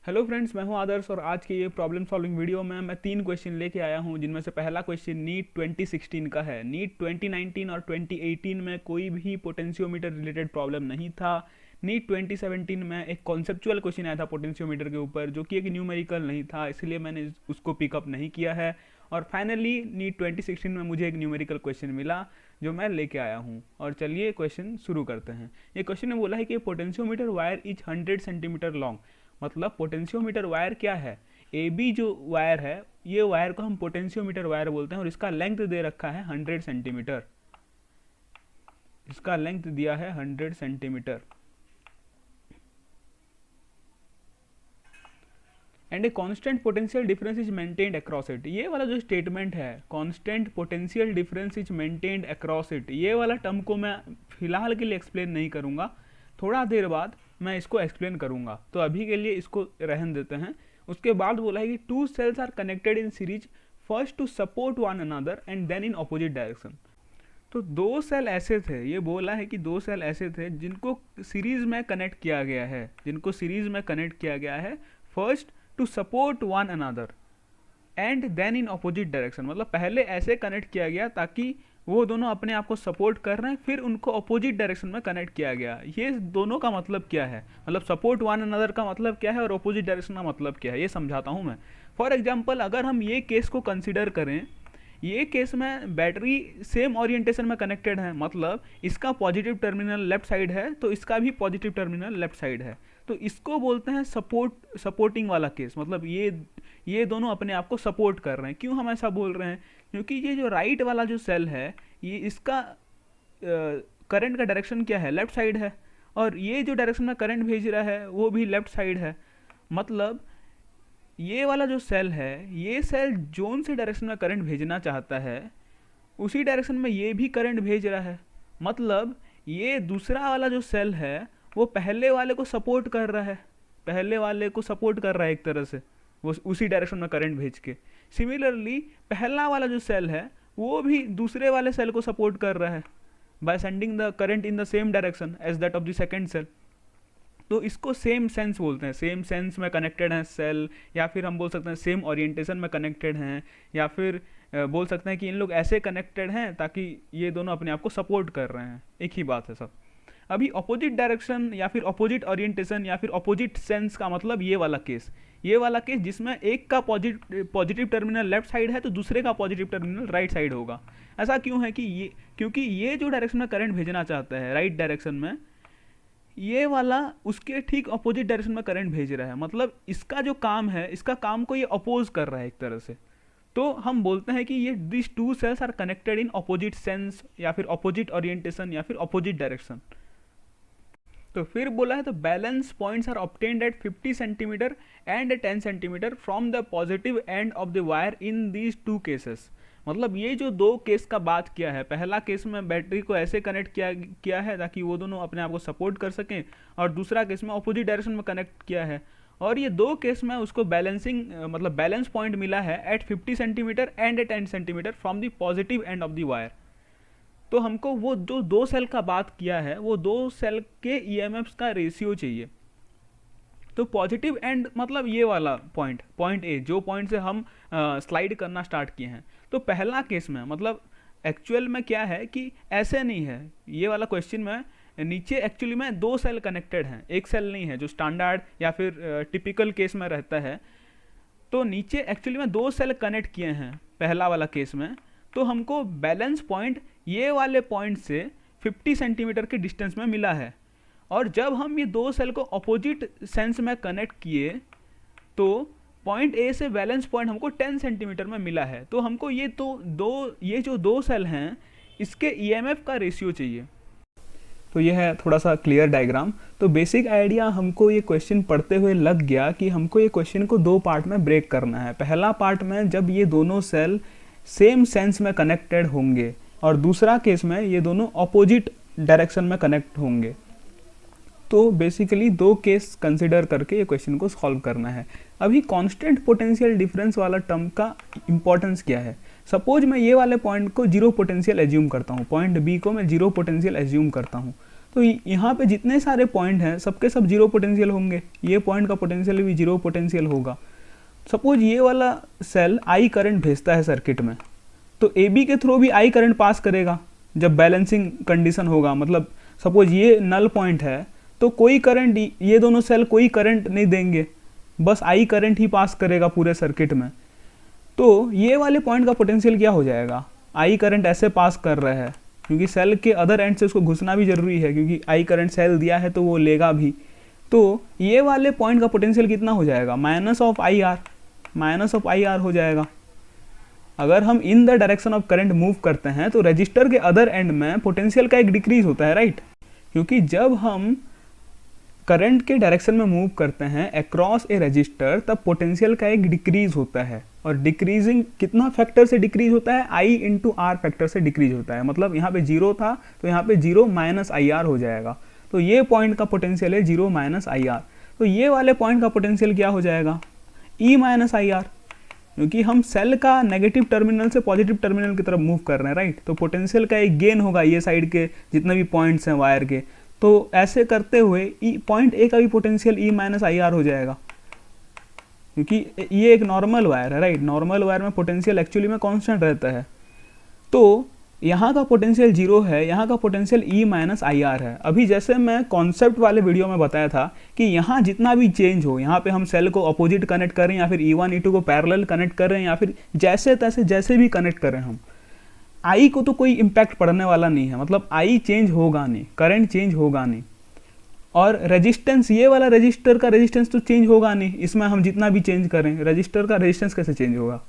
Hello friends, मैं हूं आदर्श और आज के ये प्रॉब्लम सॉल्विंग वीडियो में मैं 3 क्वेश्चन लेके आया हूं, जिनमें से पहला क्वेश्चन नीट 2016 का है। नीट 2019 और 2018 में कोई भी पोटेंशियोमीटर रिलेटेड प्रॉब्लम नहीं था। नीट 2017 में एक कॉन्सेप्चुअल क्वेश्चन आया था पोटेंशियोमीटर के ऊपर, जो कि एक न्यूमेरिकल नहीं था, इसलिए मैंने उसको पिकअप नहीं किया है। और फाइनली नीट 2016 में मुझे एक न्यूमेरिकल क्वेश्चन मिला जो मैं लेके आया हूँ। और चलिए क्वेश्चन शुरू करते हैं। ये क्वेश्चन में बोला है कि potentiometer wire is 100 centimetre long. मतलब पोटेंशियोमीटर वायर क्या है? ए बी जो वायर है, ये वायर को हम पोटेंशियोमीटर वायर बोलते हैं और इसका लेंथ दे रखा है 100 सेंटीमीटर। इसका लेंथ दिया है 100 centimetre. And a constant potential difference is maintained across it. ये वाला जो स्टेटमेंट है, constant potential difference is maintained across it, ये वाला टर्म को मैं फिलहाल के लिए एक्सप्लेन नहीं करूंगा, थोड़ा देर बाद मैं इसको एक्सप्लेन करूंगा, तो अभी के लिए इसको रहन देते हैं। उसके बाद बोला है कि two cells are connected in series, first to support one another and then in opposite direction. तो दो सेल ऐसे थे, ये बोला है कि दो सेल ऐसे थे जिनको सीरीज में कनेक्ट किया गया है, जिनको सीरीज में कनेक्ट किया गया है first to support one another and then in opposite direction. मतलब पहले ऐसे कनेक्ट किया गया ताकि वो दोनों अपने आप को सपोर्ट कर रहे हैं, फिर उनको अपोजिट डायरेक्शन में कनेक्ट किया गया। ये दोनों का मतलब क्या है, मतलब सपोर्ट वन अनदर का मतलब क्या है और अपोजिट डायरेक्शन का मतलब क्या है, ये समझाता हूँ मैं। फॉर एग्जाम्पल, अगर हम ये केस को कंसिडर करें, ये केस में बैटरी सेम ओरिएंटेशन में कनेक्टेड है, मतलब इसका पॉजिटिव टर्मिनल लेफ्ट साइड है तो इसका भी पॉजिटिव टर्मिनल लेफ्ट साइड है, तो इसको बोलते हैं सपोर्टिंग वाला केस। मतलब ये दोनों अपने आप को सपोर्ट कर रहे हैं। क्यों हम ऐसा बोल रहे हैं? क्योंकि ये जो राइट वाला जो सेल है, ये इसका करंट का डायरेक्शन क्या है? लेफ्ट साइड है, और ये जो डायरेक्शन में करंट भेज रहा है वो भी लेफ्ट साइड है। मतलब ये वाला जो सेल है, ये सेल जोन से डायरेक्शन में करंट भेजना चाहता है, उसी डायरेक्शन में ये भी करंट भेज रहा है। मतलब ये दूसरा वाला जो सेल है वो पहले वाले को सपोर्ट कर रहा है, पहले वाले को सपोर्ट कर रहा है एक तरह से, वो उसी डायरेक्शन में करंट भेज के। सिमिलरली पहला वाला जो सेल है वो भी दूसरे वाले सेल को सपोर्ट कर रहा है by sending the current in the same direction as that of the second cell. तो इसको सेम सेंस बोलते हैं, सेम सेंस में कनेक्टेड हैं सेल, या फिर हम बोल सकते हैं सेम ओरिएंटेशन में कनेक्टेड हैं, या फिर बोल सकते हैं कि इन लोग ऐसे कनेक्टेड हैं ताकि ये दोनों अपने आप को सपोर्ट कर रहे हैं। एक ही बात है सब। अभी अपोजिट डायरेक्शन या फिर अपोजिट ओरिएंटेशन या फिर अपोजिट सेंस का मतलब ये वाला केस जिसमें एक का पॉजिटिव टर्मिनल लेफ्ट साइड है तो दूसरे का पॉजिटिव टर्मिनल राइट साइड होगा। ऐसा क्यों है कि क्योंकि ये जो डायरेक्शन में करंट भेजना चाहता है राइट डायरेक्शन में, ये वाला उसके ठीक अपोजिट डायरेक्शन में करंट भेज रहा है। मतलब इसका जो काम है, इसका काम को ये अपोज कर रहा है एक तरह से। तो हम बोलते हैं कि ये this two cells are connected in opposite sense या फिर अपोजिट ओरिएंटेशन या फिर अपोजिट डायरेक्शन। तो फिर बोला है तो balance points are obtained at 50 centimetre and 10 centimetre from the positive end of the wire in these two cases. मतलब ये जो दो केस का बात किया है, पहला केस में बैटरी को ऐसे कनेक्ट किया है ताकि वो दोनों अपने आप को सपोर्ट कर सकें, और दूसरा केस में अपोजिट डायरेक्शन में कनेक्ट किया है। और ये दो केस में उसको मतलब बैलेंस पॉइंट मिला है at 50 centimetre and 10 centimetre from the positive end of the wire. तो हमको वो जो दो सेल का बात किया है, वो दो सेल के ईएमएफ्स का रेशियो चाहिए। तो पॉजिटिव एंड मतलब ये वाला पॉइंट ए, जो पॉइंट से हम स्लाइड करना स्टार्ट किए हैं। तो पहला केस में मतलब एक्चुअल में क्या है कि ऐसे नहीं है, ये वाला क्वेश्चन में नीचे एक्चुअली में दो सेल कनेक्टेड हैं, एक सेल नहीं है जो स्टैंडर्ड या फिर टिपिकल केस में रहता है। तो नीचे एक्चुअली में दो सेल कनेक्ट किए हैं पहला वाला केस में। तो हमको बैलेंस पॉइंट ये वाले पॉइंट से 50 सेंटीमीटर के डिस्टेंस में मिला है, और जब हम ये दो सेल को अपोजिट सेंस में कनेक्ट किए तो पॉइंट ए से बैलेंस पॉइंट हमको 10 सेंटीमीटर में मिला है। तो हमको ये जो दो सेल हैं इसके ईएमएफ का रेशियो चाहिए। तो ये है थोड़ा सा क्लियर डायग्राम। तो बेसिक आइडिया हमको ये क्वेश्चन पढ़ते हुए लग गया कि हमको ये क्वेश्चन को दो पार्ट में ब्रेक करना है। पहला पार्ट में जब ये दोनों सेल सेम सेंस में कनेक्टेड होंगे, और दूसरा केस में ये दोनों अपोजिट डायरेक्शन में कनेक्ट होंगे। तो बेसिकली दो केस कंसिडर करके ये क्वेश्चन को सॉल्व करना है। अभी कांस्टेंट पोटेंशियल डिफरेंस वाला टर्म का इंपॉर्टेंस क्या है? सपोज मैं ये वाले पॉइंट को जीरो पोटेंशियल एज्यूम करता हूँ, पॉइंट बी को मैं जीरो पोटेंशियल एज्यूम करता हूँ, तो यहाँ पे जितने सारे पॉइंट हैं सबके सब जीरो पोटेंशियल होंगे, ये पॉइंट का पोटेंशियल भी जीरो पोटेंशियल होगा। सपोज ये वाला सेल आई करंट भेजता है सर्किट में, तो ए बी के थ्रू भी आई करंट पास करेगा जब बैलेंसिंग कंडीशन होगा। मतलब सपोज ये नल पॉइंट है तो कोई करंट, ये दोनों सेल कोई करंट नहीं देंगे, बस आई करंट ही पास करेगा पूरे सर्किट में। तो ये वाले पॉइंट का पोटेंशियल क्या हो जाएगा, आई करंट ऐसे पास कर रहा है क्योंकि सेल के अदर एंड से उसको घुसना भी जरूरी है, क्योंकि आई करंट सेल दिया है तो वो लेगा भी। तो ये वाले पॉइंट का पोटेंशियल कितना हो जाएगा, minus of I R, minus of I R हो जाएगा। अगर हम in the direction of current move करते हैं तो रजिस्टर के अदर एंड में पोटेंशियल का एक डिक्रीज होता है, राइट। क्योंकि जब हम करंट के डायरेक्शन में मूव करते हैं अक्रॉस ए रजिस्टर, तब पोटेंशियल का एक डिक्रीज होता है। और डिक्रीजिंग कितना फैक्टर से डिक्रीज होता है, आई इंटू आर फैक्टर से डिक्रीज होता है। मतलब यहाँ पे जीरो था तो यहाँ पे जीरो माइनस आई आर हो जाएगा। तो ये पॉइंट का पोटेंशियल है जीरो माइनस आई आर। तो ये वाले पॉइंट का पोटेंशियल क्या हो जाएगा, ई माइनस आई आर, क्योंकि हम सेल का नेगेटिव टर्मिनल से पॉजिटिव टर्मिनल की तरफ मूव कर रहे हैं, राइट। तो पोटेंशियल का एक गेन होगा ये साइड के जितने भी पॉइंट्स हैं वायर के। तो ऐसे करते हुए पॉइंट ए का भी potential E minus I are हो जाएगा, क्योंकि ये एक नॉर्मल वायर है, राइट। नॉर्मल वायर में पोटेंशियल एक्चुअली में कांस्टेंट रहता है। तो यहाँ का पोटेंशियल जीरो है, यहाँ का potential E minus I are है। अभी जैसे मैं कॉन्सेप्ट वाले वीडियो में बताया था कि यहाँ जितना भी चेंज हो, यहाँ पे हम सेल को अपोजिट कनेक्ट करें या फिर E1 E2 को पैरेलल कनेक्ट करें या फिर जैसे तैसे जैसे भी कनेक्ट करें हम, आई को तो कोई इम्पैक्ट पड़ने वाला नहीं है। मतलब आई चेंज होगा नहीं, करंट चेंज होगा नहीं। और रेजिस्टेंस, ये वाला रजिस्टर का रेजिस्टेंस तो चेंज होगा नहीं, इसमें हम जितना भी चेंज करें रजिस्टर का रेजिस्टेंस कैसे चेंज होगा।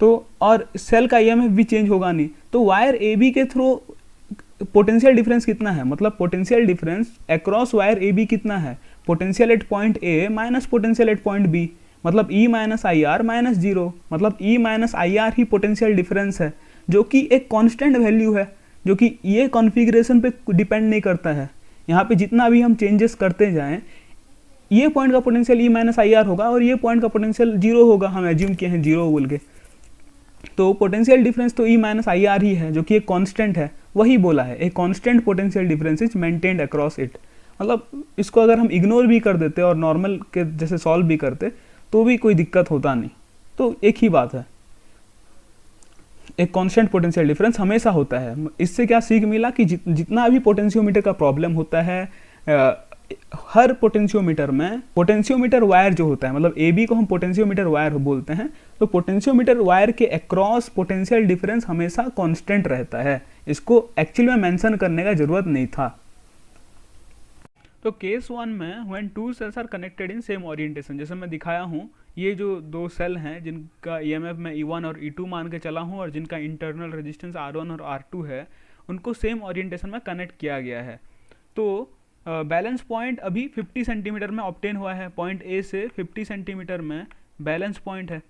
तो और सेल का ईएमएफ भी चेंज होगा नहीं। तो वायर ए बी के थ्रू पोटेंशियल डिफरेंस कितना है, मतलब potential difference across wire A B कितना है, potential at point A minus potential at point B, मतलब E minus I R minus zero. मतलब ई माइनस आई आर ही potential difference है, जो कि एक कांस्टेंट वैल्यू है, जो कि ये कॉन्फ़िगरेशन पे डिपेंड नहीं करता है। यहाँ पे जितना भी हम चेंजेस करते जाएं, ये पॉइंट का potential E minus I are होगा और ये पॉइंट का पोटेंशियल जीरो होगा, हम एज्यूम किए हैं जीरो बोल के। तो पोटेंशियल डिफरेंस तो ई माइनस आई आर ही है, जो कि एक कांस्टेंट है, वही बोला है। A constant potential difference is maintained across it. मतलब इसको अगर हम इग्नोर भी कर देते और नॉर्मल के जैसे सॉल्व भी करते तो भी कोई दिक्कत होता नहीं। तो एक ही बात है, एक कांस्टेंट पोटेंशियल डिफरेंस हमेशा होता है। इससे क्या सीख मिला कि जितना भी पोटेंशियोमीटर का प्रॉब्लम होता है, हर पोटेंशियोमीटर में पोटेंशियोमीटर वायर जो होता है, मतलब ए बी को हम पोटेंशियोमीटर वायर बोलते हैं, तो पोटेंशियोमीटर वायर के अक्रॉस पोटेंशियल डिफरेंस हमेशा कांस्टेंट रहता है। इसको एक्चुअली में मेंशन करने का जरूरत नहीं था। तो केस 1 में when two cells are connected in same orientation, जैसे मैं दिखाया हूँ, ये जो दो सेल हैं जिनका ईएमएफ मैं E1 और E2 मान के चला हूँ और जिनका इंटरनल रेजिस्टेंस R1 और R2 है, उनको सेम ओरिएंटेशन में कनेक्ट किया गया है। तो बैलेंस पॉइंट अभी 50 सेंटीमीटर में ऑब्टेन हुआ है। पॉइंट ए से 50 सेंटीमीटर में बैलेंस पॉइंट है,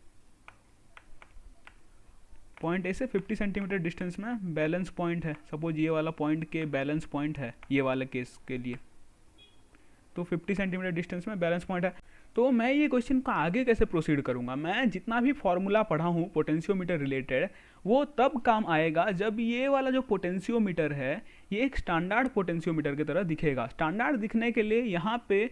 पॉइंट ए से 50 सेंटीमीटर डिस्टेंस में बैलेंस पॉइंट है। सपोज ये वाला पॉइंट के बैलेंस पॉइंट है ये वाले केस के लिए, तो 50 सेंटीमीटर डिस्टेंस में बैलेंस पॉइंट है। तो मैं ये क्वेश्चन को आगे कैसे प्रोसीड करूँगा, मैं जितना भी फॉर्मूला पढ़ा हूँ पोटेंशियोमीटर रिलेटेड, वो तब काम आएगा जब ये वाला जो पोटेंशियोमीटर है ये एक स्टैंडर्ड पोटेंशियोमीटर की तरह दिखेगा। स्टैंडर्ड दिखने के लिए यहाँ पे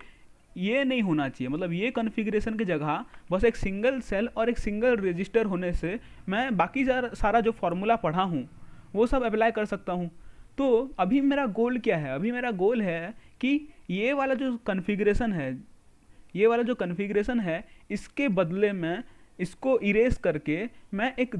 ये नहीं होना चाहिए, मतलब ये कॉन्फ़िगरेशन की जगह बस एक सिंगल सेल और एक सिंगल रजिस्टर होने से मैं बाकी सारा जो फॉर्मूला पढ़ा हूँ वो सब अप्लाई कर सकता हूँ। तो अभी मेरा गोल क्या है, अभी मेरा गोल है कि ये वाला जो कॉन्फ़िगरेशन है, ये वाला जो कॉन्फ़िगरेशन है, इसके बदले में इसको इरेज करके मैं एक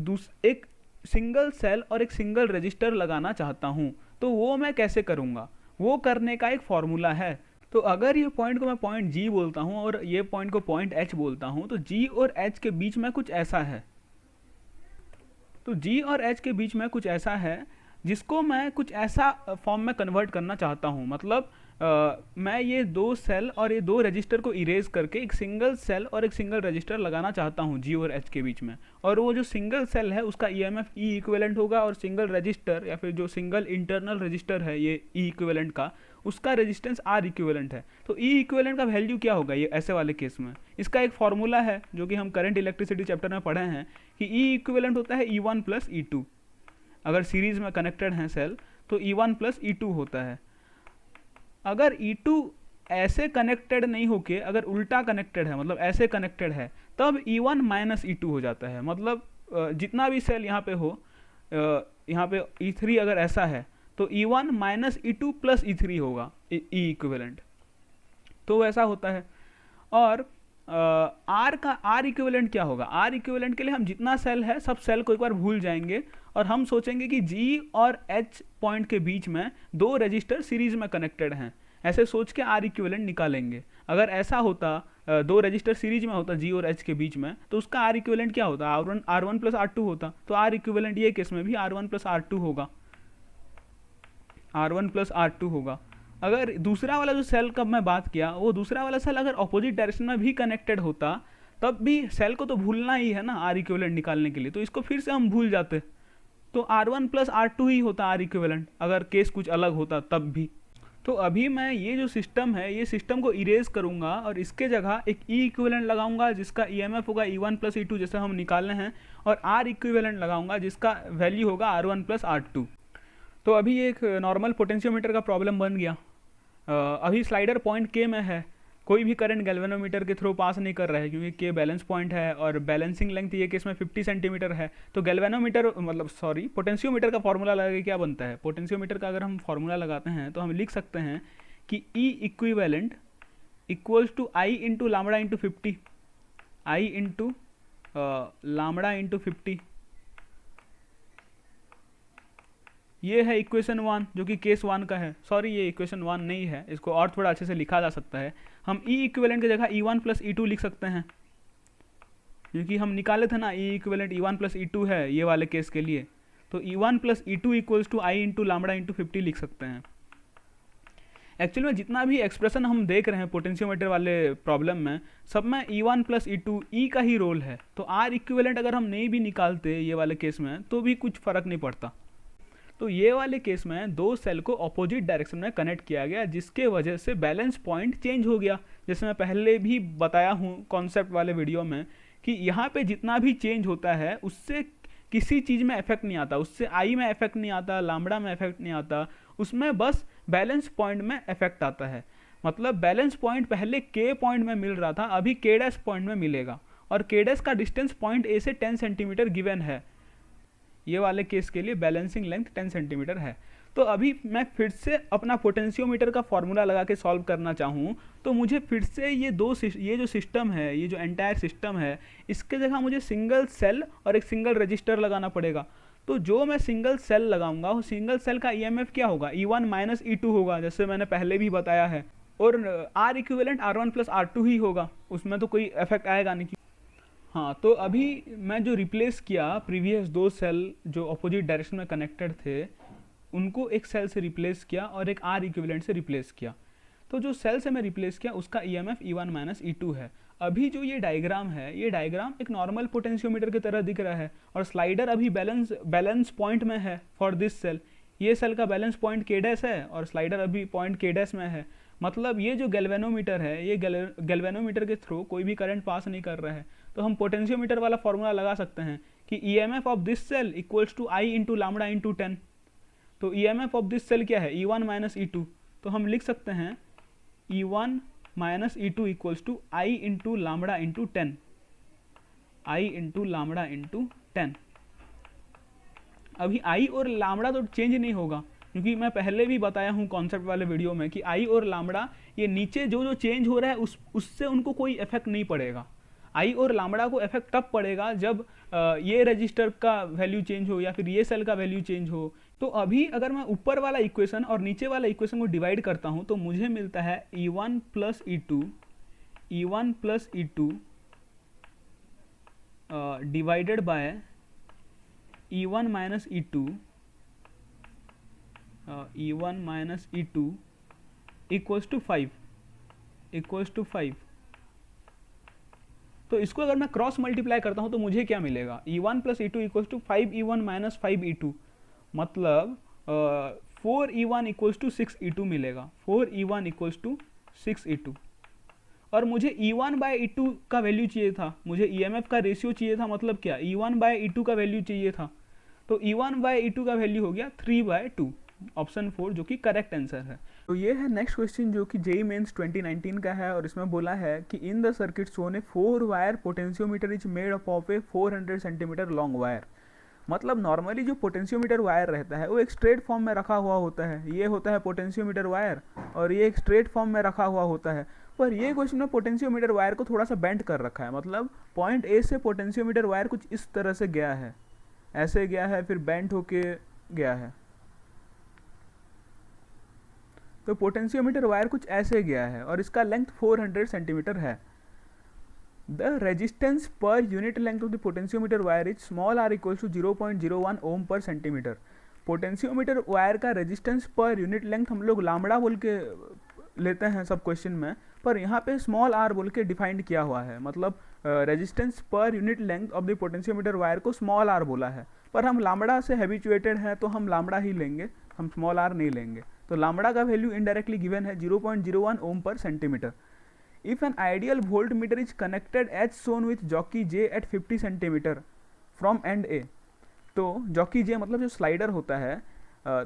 सिंगल सेल और एक सिंगल रजिस्टर लगाना चाहता हूँ। तो वो मैं कैसे करूँगा, वो करने का एक फॉर्मूला है। तो अगर ये पॉइंट को मैं पॉइंट जी बोलता हूँ और ये पॉइंट को पॉइंट एच बोलता हूँ, तो जी और एच के बीच में कुछ ऐसा है, तो जी और एच के बीच में कुछ ऐसा है जिसको मैं कुछ ऐसा फॉर्म में कन्वर्ट करना चाहता हूँ। मतलब मैं ये दो सेल और ये दो रजिस्टर को इरेज करके एक सिंगल सेल और एक सिंगल रजिस्टर लगाना चाहता हूँ जी और एच के बीच में। और वो जो सिंगल सेल है उसका ईएमएफ ई इक्विवेलेंट होगा और सिंगल रजिस्टर या फिर जो सिंगल इंटरनल रजिस्टर है ये ई इक्विवेलेंट का, उसका रेजिस्टेंस आर इक्विवेलेंट है। तो ई इक्विवेलेंट का वैल्यू क्या होगा ये ऐसे वाले केस में, इसका एक फॉर्मूला है जो कि हम करंट इलेक्ट्रिसिटी चैप्टर में पढ़े हैं कि ई इक्विवेलेंट होता है E1 प्लस E2। अगर सीरीज में कनेक्टेड हैं सेल तो E1 प्लस E2 होता है। अगर E2 ऐसे कनेक्टेड नहीं होके अगर उल्टा कनेक्टेड है, मतलब ऐसे कनेक्टेड है, तब E1 माइनस E2 हो जाता है। मतलब जितना भी सेल यहाँ पे हो, यहाँ पे E3 अगर ऐसा है तो E1 minus E2 plus E3 होगा, E इक्विवेलेंट, तो वैसा होता है। और आर का आर इक्विवेलेंट क्या होगा? आर इक्विवेलेंट के लिए हम जितना सेल है सब सेल को एक बार भूल जाएंगे और हम सोचेंगे कि जी और एच पॉइंट के बीच में दो रजिस्टर सीरीज में कनेक्टेड हैं, ऐसे सोच के आर इक्विवेलेंट निकालेंगे। अगर ऐसा होता, दो रजिस्टर सीरीज में होता जी और एच के बीच में, तो उसका आर इक्विवेलेंट क्या होता? R1 प्लस R2 होता। तो आर इक्विवेलेंट ये केस में भी R1 प्लस R2 होगा, R1 प्लस R2 होगा। अगर दूसरा वाला जो सेल का मैं बात किया, वो दूसरा वाला सेल अगर ऑपोजिट डायरेक्शन में भी कनेक्टेड होता, तब भी सेल को तो भूलना ही है ना आर इक्विवेलेंट निकालने के लिए, तो इसको फिर से हम भूल जाते, तो R1 प्लस R2 ही होता आर इक्विवेलेंट, अगर केस कुछ अलग होता तब भी। तो अभी मैं ये जो सिस्टम है, ये सिस्टम को इरेज करूंगा और इसके जगह एक ई इक्विवेलेंट लगाऊंगा जिसका EMF होगा E1 प्लस E2 जैसे हम निकालने हैं, और आर इक्विवेलेंट लगाऊंगा जिसका वैल्यू होगा R1 प्लस R2। तो अभी एक नॉर्मल पोटेंशियोमीटर का प्रॉब्लम बन गया। अभी स्लाइडर पॉइंट के में है, कोई भी करंट गैल्वेनोमीटर के थ्रू पास नहीं कर रहा है क्योंकि के बैलेंस पॉइंट है और बैलेंसिंग लेंथ ये केस में 50 सेंटीमीटर है। तो गैल्वेनोमीटर मतलब सॉरी पोटेंशियोमीटर का फॉर्मूला लगा के क्या बनता है? पोटेंशियोमीटर का अगर हम फॉर्मूला लगाते हैं तो हम लिख सकते हैं कि E equivalent equals to I into lambda into 50, I into lambda into 50। ये है इक्वेशन 1 जो कि केस 1 का है। सॉरी ये इक्वेशन 1 नहीं है, इसको और थोड़ा अच्छे से लिखा जा सकता है। हम ई इक्विवेलेंट की जगह E1 प्लस E2 लिख सकते हैं, क्योंकि हम निकाले थे ना ई इक्विवेलेंट E1 प्लस E2 है ये वाले केस के लिए। तो E1 plus E2 equals to I into lambda into 50 लिख सकते हैं। एक्चुअली में जितना भी एक्सप्रेशन हम देख रहे हैं पोटेंशियोमीटर वाले प्रॉब्लम में, सब में E1 प्लस E2 ई का ही रोल है। तो आर इक्विवेलेंट अगर हम नहीं भी निकालते ये वाले केस में तो भी कुछ फर्क नहीं पड़ता। तो ये वाले केस में दो सेल को ऑपोजिट डायरेक्शन में कनेक्ट किया गया, जिसके वजह से बैलेंस पॉइंट चेंज हो गया। जैसे मैं पहले भी बताया हूँ कॉन्सेप्ट वाले वीडियो में कि यहाँ पे जितना भी चेंज होता है उससे किसी चीज़ में इफेक्ट नहीं आता, उससे आई में इफेक्ट नहीं आता, लामड़ा में इफेक्ट नहीं आता, उसमें बस बैलेंस पॉइंट में इफेक्ट आता है। मतलब बैलेंस पॉइंट पहले के पॉइंट में मिल रहा था, अभी के डैश पॉइंट में मिलेगा, और के डैश का डिस्टेंस पॉइंट ए से 10 सेंटीमीटर गिवन है। ये वाले केस के लिए बैलेंसिंग लेंथ 10 सेंटीमीटर है। तो अभी मैं फिर से अपना पोटेंशियोमीटर का फॉर्मूला लगा के सॉल्व करना चाहूँ तो मुझे फिर से ये जो सिस्टम है, ये जो एंटायर सिस्टम है, इसके जगह मुझे सिंगल सेल और एक सिंगल रजिस्टर लगाना पड़ेगा। तो जो मैं सिंगल सेल लगाऊंगा वो सिंगल सेल का EMF क्या होगा? E1 माइनस E2 होगा, जैसे मैंने पहले भी बताया है। और are equivalent R1 plus R2 ही होगा, उसमें तो कोई इफेक्ट आएगा नहीं। हाँ, तो अभी मैं जो रिप्लेस किया प्रीवियस दो सेल जो अपोजिट डायरेक्शन में कनेक्टेड थे, उनको एक सेल से रिप्लेस किया और एक आर इक्विवेलेंट से रिप्लेस किया। तो जो सेल से मैं रिप्लेस किया उसका EMF E1 माइनस E2 है। अभी जो ये डायग्राम है, ये डायग्राम एक नॉर्मल पोटेंशियोमीटर की तरह दिख रहा है, और स्लाइडर अभी बैलेंस पॉइंट में है फॉर दिस सेल। ये सेल का बैलेंस पॉइंट के डैश है और स्लाइडर अभी पॉइंट के डैश में है। मतलब ये जो गैल्वेनोमीटर है, ये गैल्वेनोमीटर के थ्रू कोई भी करंट पास नहीं कर रहा है। तो हम पोटेंशियोमीटर वाला फॉर्मूला लगा सकते हैं कि EMF of this cell equals to I into lambda into 10। तो EMF ऑफ दिस सेल क्या है? E1 minus E2। तो हम लिख सकते हैं E1 minus E2 equals to I into lambda into 10, I into lambda into 10। अभी आई और लामड़ा तो चेंज नहीं होगा, क्योंकि मैं पहले भी बताया हूँ कॉन्सेप्ट वाले वीडियो में कि आई और लामड़ा ये नीचे जो चेंज हो रहा है उससे उनको कोई इफेक्ट नहीं पड़ेगा। आई और लामड़ा को इफेक्ट तब पड़ेगा जब ये रजिस्टर का वैल्यू चेंज हो या फिर ये सेल का वैल्यू चेंज हो। तो अभी अगर मैं ऊपर वाला इक्वेशन और नीचे वाला इक्वेशन को डिवाइड करता हूँ तो मुझे मिलता है E1 plus E2, E1 plus E2 divided by E1 minus E2, E1 minus E2 equals to 5। तो इसको अगर मैं क्रॉस मल्टीप्लाई करता हूं तो मुझे क्या मिलेगा? E1 plus E2 equals to 5E1 minus 5E2, मतलब 4E1 इक्वल्स टू 6E2 मिलेगा। 4E1 equals to 6E2। और मुझे E1 बाय E2 का वैल्यू चाहिए था, मुझे EMF का रेशियो चाहिए था, मतलब क्या E1 बाय E2 का वैल्यू चाहिए था। तो E1 बाय E2 का वैल्यू हो गया 3/2, ऑप्शन 4 जो कि करेक्ट आंसर है। तो ये है नेक्स्ट क्वेश्चन जो कि जेई मेंस 2019 का है, और इसमें बोला है कि in the circuit shown A 4 wire potentiometer is made up of A 400 centimetre long wire. मतलब नॉर्मली जो पोटेंशियोमीटर वायर रहता है वो एक स्ट्रेट फॉर्म में रखा हुआ होता है, ये होता है पोटेंशियोमीटर वायर, और ये एक स्ट्रेट फॉर्म में रखा हुआ होता है। पर ये क्वेश्चन में पोटेंशियोमीटर वायर को थोड़ा सा बेंड कर रखा है, मतलब पॉइंट ए से पोटेंशियोमीटर वायर कुछ इस तरह से गया है, ऐसे गया है, फिर बेंड होके गया है। तो पोटेंशियोमीटर वायर कुछ ऐसे गया है और इसका लेंथ 400 सेंटीमीटर है। The resistance per unit length of the potentiometer wire is small R equal to 0.01 ohm पर सेंटीमीटर। पोटेंशियोमीटर वायर का रेजिस्टेंस पर यूनिट लेंथ हम लोग लामड़ा बोल के लेते हैं सब क्वेश्चन में, पर यहाँ पे स्मॉल आर बोल के डिफाइंड किया हुआ है, मतलब resistance per unit length of the potentiometer wire को स्मॉल आर बोला है, पर हम लामड़ा से हैबिचुएटेड हैं तो हम लामड़ा ही लेंगे, हम स्मॉल आर नहीं लेंगे। तो लामड़ा का वैल्यू इनडायरेक्टली गिवन है 0.01 ओम पर centimetre. If an ideal volt meter is connected as shown with jockey J at 50 centimetre from end A. तो जॉकी जे मतलब जो स्लाइडर होता है,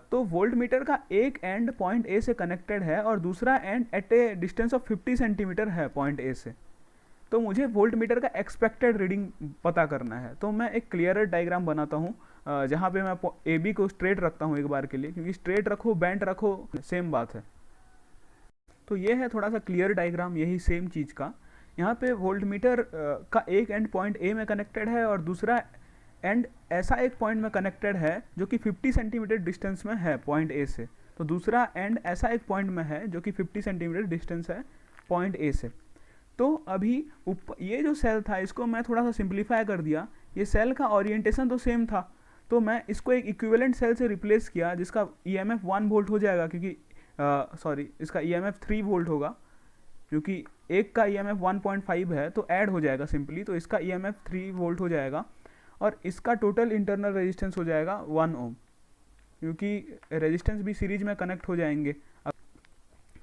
तो वोल्ट मीटर का एक एंड पॉइंट ए से कनेक्टेड है और दूसरा end at a distance of 50 centimetre है पॉइंट ए से। तो मुझे वोल्ट मीटर का एक्सपेक्टेड रीडिंग पता करना है, तो मैं एक क्लियरर डायग्राम बनाता हूँ जहाँ पे मैं ए बी को स्ट्रेट रखता हूँ एक बार के लिए, क्योंकि स्ट्रेट रखो बेंट रखो सेम बात है। तो ये है थोड़ा सा क्लियर डायग्राम यही सेम चीज़ का। यहाँ पे वोल्ट मीटर का एक एंड पॉइंट ए में कनेक्टेड है और दूसरा एंड ऐसा एक पॉइंट में कनेक्टेड है जो कि 50 सेंटीमीटर डिस्टेंस में है पॉइंट ए से। तो दूसरा एंड ऐसा एक पॉइंट में है जो कि 50 सेंटीमीटर डिस्टेंस है पॉइंट ए से। तो अभी ये जो सेल था इसको मैं थोड़ा सा सिंप्लीफाई कर दिया, ये सेल का ओरिएंटेशन तो सेम था, तो मैं इसको एक इक्विवेलेंट सेल से रिप्लेस किया जिसका ईएमएफ 1 वोल्ट हो जाएगा, क्योंकि इसका ईएमएफ 3 वोल्ट होगा, क्योंकि एक का ईएमएफ 1.5 है तो ऐड हो जाएगा सिंपली, तो इसका ईएमएफ 3 वोल्ट हो जाएगा और इसका टोटल इंटरनल रेजिस्टेंस हो जाएगा 1 ओम, क्योंकि रेजिस्टेंस भी सीरीज में कनेक्ट हो जाएंगे,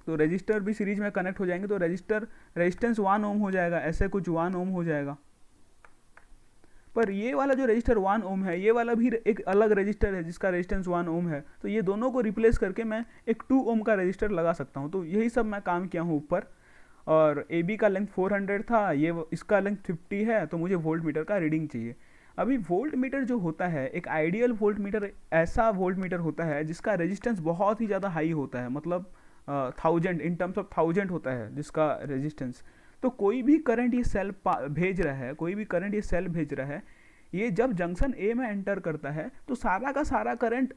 तो रजिस्टर भी सीरीज में कनेक्ट हो जाएंगे, तो रेजिस्टेंस 1 ओम हो जाएगा, ऐसे कुछ 1 ओम हो जाएगा। पर ये वाला जो रजिस्टर 1 ओम है, ये वाला भी एक अलग रजिस्टर है जिसका रेजिस्टेंस 1 ओम है, तो ये दोनों को रिप्लेस करके मैं एक 2 ओम का रजिस्टर लगा सकता हूँ। तो यही सब मैं काम किया हूँ ऊपर। और ए बी का लेंथ 400 था, ये इसका लेंथ 50 है, तो मुझे वोल्ट मीटर का रीडिंग चाहिए। अभी वोल्ट मीटर जो होता है, एक आइडियल वोल्ट मीटर ऐसा वोल्ट मीटर होता है जिसका रेजिस्टेंस बहुत ही ज़्यादा हाई होता है, मतलब 1000 इन टर्म्स ऑफ 1000 होता है जिसका रेजिस्टेंस। तो कोई भी करंट ये सेल भेज रहा है, कोई भी करंट ये सेल भेज रहा है, ये जब जंक्शन ए में एंटर करता है तो सारा का सारा करंट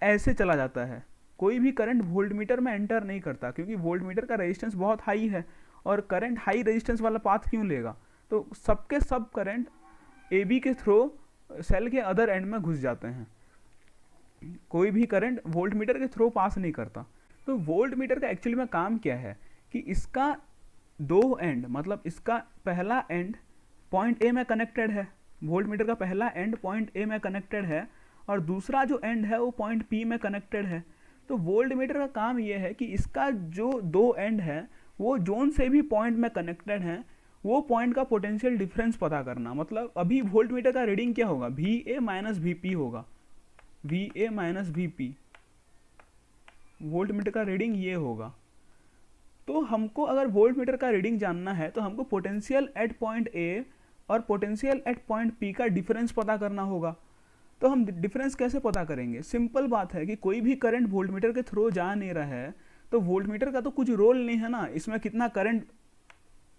ऐसे चला जाता है, कोई भी करंट वोल्ट मीटर में एंटर नहीं करता, क्योंकि वोल्ट मीटर का रेजिस्टेंस बहुत हाई है और करंट हाई रेजिस्टेंस वाला पाथ क्यों लेगा। तो सबके सब करंट ए बी के थ्रू सेल के अदर एंड में घुस जाते हैं, कोई भी करंट वोल्ट मीटर के थ्रू पास नहीं करता। तो वोल्ट मीटर का एक्चुअली में काम क्या है कि इसका दो एंड, मतलब इसका पहला एंड पॉइंट ए में कनेक्टेड है, वोल्ट मीटर का पहला एंड पॉइंट ए में कनेक्टेड है और दूसरा जो एंड है वो पॉइंट पी में कनेक्टेड है। तो वोल्ट मीटर का काम ये है कि इसका जो दो एंड है वो जोन से भी पॉइंट में कनेक्टेड है, वो पॉइंट का पोटेंशियल डिफरेंस पता करना। मतलब अभी वोल्ट मीटर का रीडिंग क्या होगा, V A minus V P होगा, V A minus V P volt metre का रीडिंग ये होगा। तो हमको अगर वोल्ट मीटर का रीडिंग जानना है तो हमको पोटेंशियल एट पॉइंट ए और पोटेंशियल एट पॉइंट पी का डिफरेंस पता करना होगा। तो हम डिफरेंस कैसे पता करेंगे, सिंपल बात है कि कोई भी करंट वोल्ट मीटर के थ्रू जा नहीं रहा है, तो वोल्ट मीटर का तो कुछ रोल नहीं है ना, इसमें कितना करंट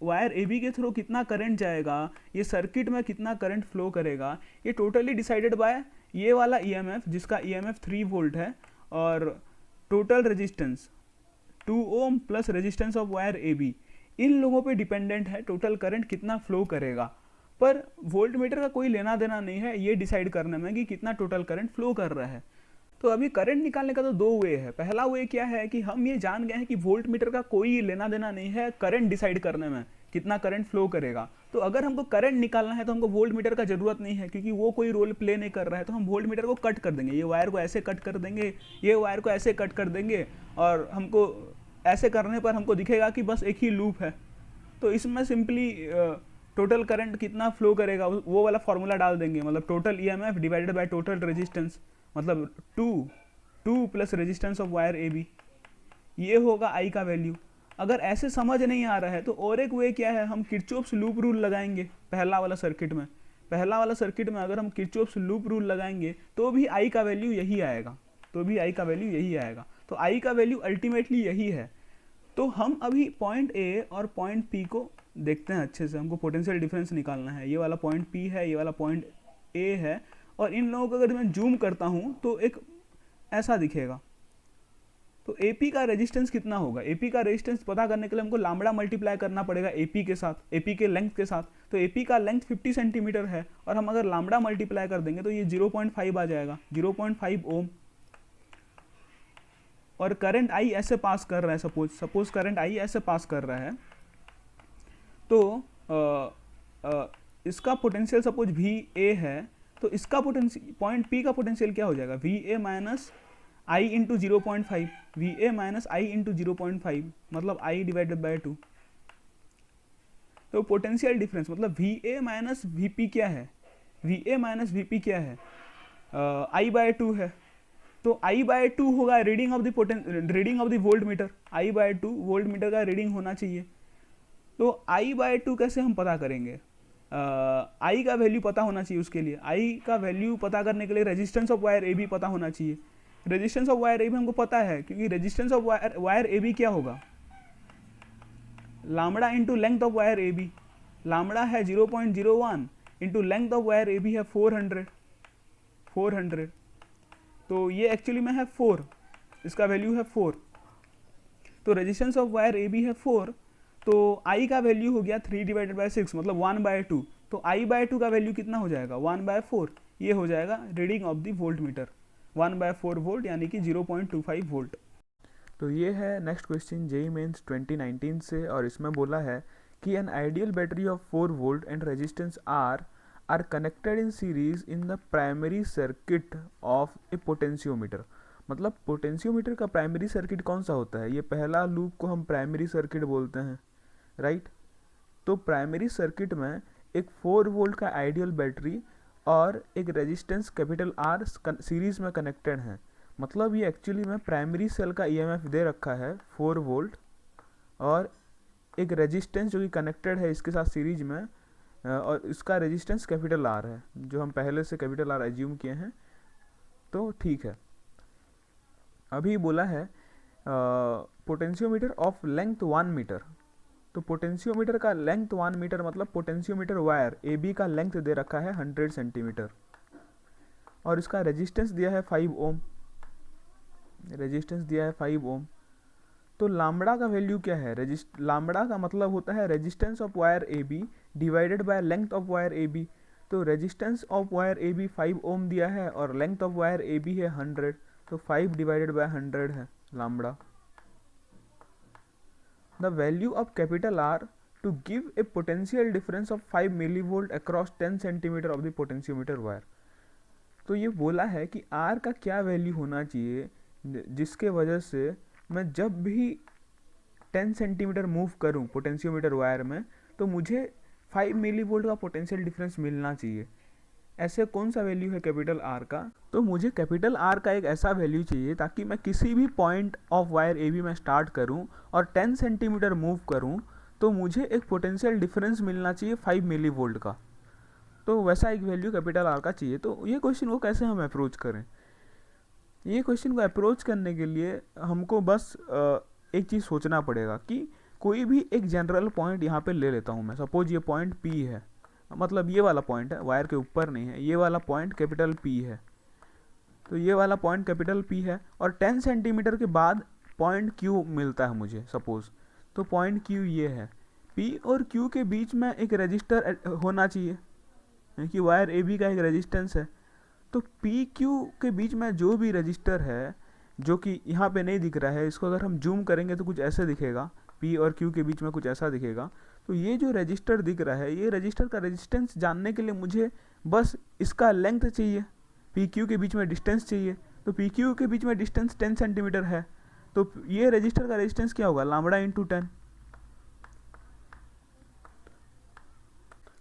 वायर ए बी के थ्रू कितना करंट जाएगा, ये सर्किट में कितना करंट फ्लो करेगा, ये टोटली डिसाइडेड बाय ये वाला ईएमएफ जिसका ईएमएफ 3 वोल्ट है और total resistance 2 ohm plus resistance of wire A B, इन लोगों पे डिपेंडेंट है टोटल करंट कितना फ्लो करेगा। पर वोल्ट मीटर का कोई लेना देना नहीं है ये डिसाइड करने में कि कितना टोटल करंट फ्लो कर रहा है। तो अभी करंट निकालने का तो दो वे है। पहला वे क्या है कि हम ये जान गए हैं कि वोल्ट मीटर का कोई लेना देना नहीं है करंट डिसाइड करने में कितना करंट फ्लो करेगा। तो अगर हमको करंट निकालना है तो हमको वोल्ट मीटर का जरूरत नहीं है, क्योंकि वो कोई रोल प्ले नहीं कर रहा है। तो हम वोल्ट मीटर को कट कर देंगे, ये वायर को ऐसे कट कर देंगे, ये वायर को ऐसे कट कर देंगे और हमको ऐसे करने पर हमको दिखेगा कि बस एक ही लूप है। तो इसमें सिंपली टोटल करंट कितना फ्लो करेगा वो वाला फॉर्मूला डाल देंगे, मतलब total EMF divided by total resistance, मतलब 2 plus resistance of wire A B, ये होगा आई का वैल्यू। अगर ऐसे समझ नहीं आ रहा है तो और एक वे क्या है, हम किरचॉफ्स लूप रूल लगाएंगे पहला वाला सर्किट में। पहला वाला सर्किट में अगर हम किरचॉफ्स लूप रूल लगाएंगे तो भी आई का वैल्यू यही आएगा, तो भी आई का वैल्यू यही आएगा। तो आई का वैल्यू अल्टीमेटली यही है। तो हम अभी पॉइंट ए और पॉइंट पी को देखते हैं अच्छे से। हमको पोटेंशियल डिफरेंस निकालना है। ये वाला पॉइंट पी है, ये वाला पॉइंट ए है, और इन लोगों को अगर मैं जूम करता हूँ तो एक ऐसा दिखेगा। तो AP का रेजिस्टेंस कितना होगा? AP का रेजिस्टेंस पता करने के लिए हमको लैम्बडा मल्टीप्लाई करना पड़ेगा AP के साथ, AP के लेंथ के साथ। तो AP का लेंथ 50 सेंटीमीटर है, और हम अगर लैम्बडा मल्टीप्लाई कर देंगे तो ये 0.5 आ जाएगा, 0.5 ओम। और करंट I ऐसे पास कर रहा है, सपोज करंट I ऐसे पास कर रहा है, तो इसका पोटेंशियल सपोज VA है, तो इसका पोटेंशियल पॉइंट P का पोटेंशियल क्या हो जाएगा? VA माइनस आई इंटू 0.5, VA माइनस आई इंटू 0.5 मतलब I डिवाइडेड बाई 2। तो पोटेंशियल डिफरेंस मतलब VA माइनस VP क्या है? VA माइनस VP क्या है? I बाय 2 है। तो I बाय 2 होगा reading of the voltmeter. I by 2 volt meter का रीडिंग होना चाहिए। तो I बाय 2 कैसे हम पता करेंगे? I का वैल्यू पता होना चाहिए। उसके लिए I का वैल्यू पता करने के लिए रेजिस्टेंस ऑफ वायर AB पता होना चाहिए। रेजिस्टेंस ऑफ वायर AB हमको पता है, क्योंकि रेजिस्टेंस ऑफ वायर AB क्या होगा? Lambda into length of wire AB। Lambda है 0.01 into length of wire AB है 400। तो ये एक्चुअली में है 4, इसका वैल्यू है 4। तो रेजिस्टेंस ऑफ वायर AB है 4, तो I का वैल्यू हो गया 3 डिवाइडेड बाई 6 मतलब 1/2। तो I बाय 2 का वैल्यू कितना हो जाएगा? 1/4। ये हो जाएगा reading of the volt meter, 1/4 volt यानी कि 0.25 वोल्ट। तो ये है नेक्स्ट क्वेश्चन जेईई मेंस 2019 से, और इसमें बोला है कि an ideal battery of 4 volt and resistance R connected in series in the primary circuit of A potentiometer. मतलब पोटेंशियोमीटर का प्राइमरी सर्किट कौन सा होता है? ये पहला लूप को हम प्राइमरी सर्किट बोलते हैं, राइट। तो प्राइमरी सर्किट में एक 4 वोल्ट का आइडियल बैटरी और एक रेजिस्टेंस कैपिटल R सीरीज में कनेक्टेड है। मतलब ये एक्चुअली में प्राइमरी सेल का EMF दे रखा है 4 वोल्ट, और एक रेजिस्टेंस जो कि कनेक्टेड है इसके साथ सीरीज में, और इसका रेजिस्टेंस कैपिटल R है, जो हम पहले से कैपिटल R एज्यूम किए हैं। तो ठीक है, अभी बोला है पोटेंशियोमीटर ऑफ लेंथ 1 मीटर। तो पोटेंशियोमीटर का लेंथ 1 मीटर मतलब पोटेंशियोमीटर वायर AB का लेंथ दे रखा है 100 सेंटीमीटर, और इसका रेजिस्टेंस दिया है 5 ओम। रेजिस्टेंस दिया है 5 ओम। तो लैम्बडा का वैल्यू क्या है? लैम्बडा का मतलब होता है resistance of wire AB divided by length of wire AB। तो रेजिस्टेंस ऑफ वायर AB 5 ओम दिया है और लेंथ ऑफ वायर AB है 100, तो 5 डिवाइडेड बाय 100 है lambda. The value of capital R to give a potential difference of 5 millivolt across 10 centimeter of the potentiometer wire। तो ये बोला है कि R का क्या वैल्यू होना चाहिए जिसके वजह से मैं जब भी 10 सेंटीमीटर मूव करूं पोटेंशियोमीटर वायर में तो मुझे 5 मिलीवोल्ट का पोटेंशियल डिफरेंस मिलना चाहिए। ऐसे कौन सा वैल्यू है कैपिटल R का? तो मुझे कैपिटल R का एक ऐसा वैल्यू चाहिए ताकि मैं किसी भी पॉइंट ऑफ वायर AB में स्टार्ट करूं और 10 सेंटीमीटर मूव करूं तो मुझे एक पोटेंशियल डिफरेंस मिलना चाहिए 5 मिलीवोल्ट का। तो वैसा एक वैल्यू कैपिटल R का चाहिए। तो ये क्वेश्चन को कैसे हम अप्रोच करें? ये क्वेश्चन को अप्रोच करने के लिए हमको बस एक चीज़ सोचना पड़ेगा कि कोई भी एक जनरल पॉइंट यहाँ पे ले लेता हूँ मैं। सपोज ये पॉइंट P है, मतलब ये वाला पॉइंट है, वायर के ऊपर नहीं है, ये वाला पॉइंट कैपिटल P है। तो ये वाला पॉइंट कैपिटल P है और 10 सेंटीमीटर के बाद पॉइंट Q मिलता है मुझे सपोज। तो पॉइंट Q ये है। P और Q के बीच में एक रजिस्टर होना चाहिए क्योंकि वायर AB का एक रेजिस्टेंस है। तो PQ के बीच में जो भी रजिस्टर है जो कि यहाँ पे नहीं दिख रहा है, इसको अगर हम जूम करेंगे तो कुछ ऐसे दिखेगा, P और Q के बीच में कुछ ऐसा दिखेगा। तो ये जो रजिस्टर दिख रहा है, ये रजिस्टर का रेजिस्टेंस जानने के लिए मुझे बस इसका लेंथ चाहिए, PQ के बीच में डिस्टेंस चाहिए। तो PQ के बीच में डिस्टेंस 10 सेंटीमीटर है, तो ये रजिस्टर का रेजिस्टेंस क्या होगा? Lambda into 10।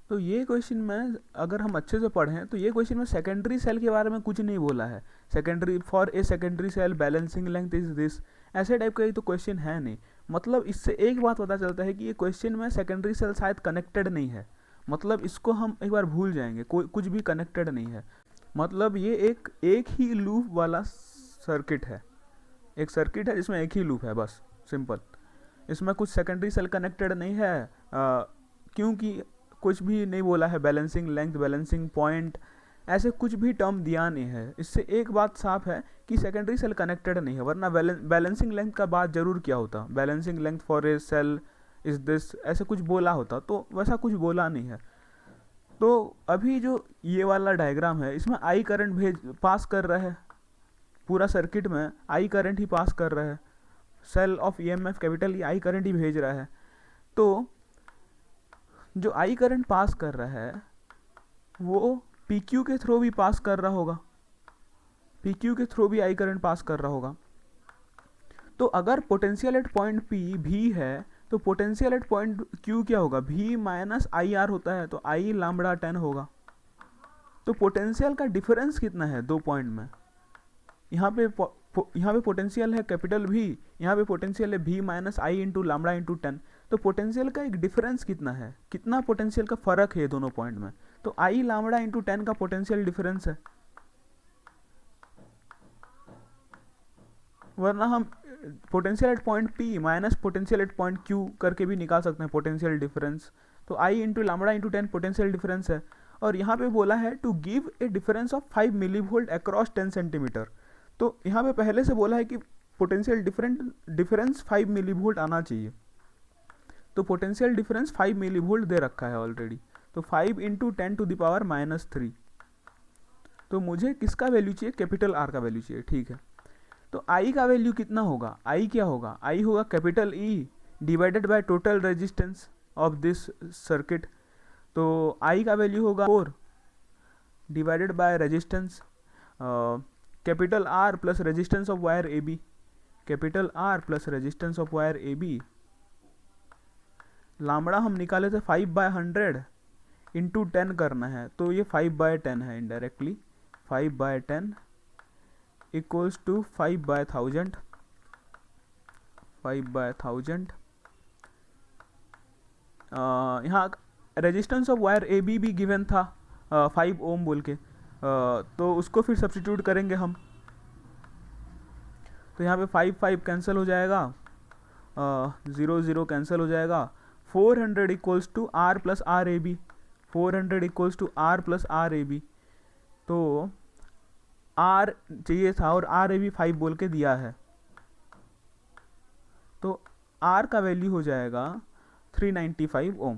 तो ये क्वेश्चन में अगर हम अच्छे से पढ़ें तो ये क्वेश्चन में सेकेंडरी सेल के बारे में कुछ नहीं बोला है। Secondary for a secondary cell balancing length is this ऐसे टाइप का ये तो क्वेश्चन है नहीं। मतलब इससे एक बात पता चलता है कि ये क्वेश्चन में सेकेंडरी सेल शायद कनेक्टेड नहीं है, मतलब इसको हम एक बार भूल जाएंगे, कोई कुछ भी कनेक्टेड नहीं है। मतलब ये एक ही लूप वाला सर्किट है, एक सर्किट है जिसमें एक ही लूप है, बस सिंपल। इसमें कुछ सेकेंडरी सेल कनेक्टेड नहीं है, क्योंकि कुछ भी नहीं बोला है, बैलेंसिंग लेंथ, बैलेंसिंग पॉइंट, ऐसे कुछ भी टर्म दिया नहीं है। इससे एक बात साफ है कि सेकेंडरी सेल कनेक्टेड नहीं है, वरना बैलेंसिंग लेंथ का बात जरूर किया होता, balancing length for a cell is this, ऐसे कुछ बोला होता, तो वैसा कुछ बोला नहीं है। तो अभी जो ये वाला डायग्राम है, इसमें आई करंट पास कर रहा है, पूरा सर्किट में आई करंट ही पास कर रहा है, cell of EMF capital I current ही भेज रहा है। तो जो आई करंट पास कर रहा है वो PQ के थ्रू भी पास कर रहा होगा, PQ के थ्रू भी आई करंट पास कर रहा होगा। तो अगर पोटेंशियल एट पॉइंट P भी है तो पोटेंशियल एट पॉइंट Q क्या होगा, V माइनस IR होता है, तो I लैम्बडा 10 होगा। तो पोटेंशियल का डिफरेंस कितना है दो पॉइंट में, यहाँ पे पोटेंशियल है कैपिटल V, यहाँ पे पोटेंशियल है V minus I into lambda into 10। तो पोटेंशियल का एक डिफरेंस कितना है, कितना पोटेंशियल का फर्क है दोनों पॉइंट में, तो I लैम्बडा इंटू 10 का पोटेंशियल डिफरेंस है। वरना हम potential at point P minus potential at point Q करके भी निकाल सकते हैं पोटेंशियल डिफरेंस। तो I into lambda into 10 potential difference है, और यहाँ पे बोला है to give a difference of 5 millivolt across 10 centimetre. तो यहाँ पे पहले से बोला है कि पोटेंशियल डिफरेंस 5 मिलीवोल्ट आना चाहिए, तो पोटेंशियल डिफरेंस 5 मिलीवोल्ट दे रखा है ऑलरेडी, तो 5 इंटू 10 टू द पावर -3। तो मुझे किसका वैल्यू चाहिए, कैपिटल R का वैल्यू चाहिए, ठीक है। तो I का वैल्यू कितना होगा, I क्या होगा, I होगा capital E divided by total resistance of this circuit. तो I का वैल्यू होगा 4 divided by resistance capital R plus resistance of wire AB, capital R plus resistance of wire AB। Lambda हम निकाले थे 5/100 into 10 करना है, तो ये 5/10 है इनडायरेक्टली, 5/10 इक्वल्स टू 5/1000, 5/1000। यहाँ रेजिस्टेंस ऑफ वायर AB भी गिवन था 5 ओम बोल के, तो उसको फिर सब्स्टिट्यूट करेंगे हम। तो यहाँ पे 5 कैंसिल हो जाएगा, 0 कैंसिल हो जाएगा, 400 equals to R plus R A B, 400 equals to R plus R A B. तो R चाहिए था और आर ए बी 5 बोल के दिया है, तो R का वैल्यू हो जाएगा 395 ओम।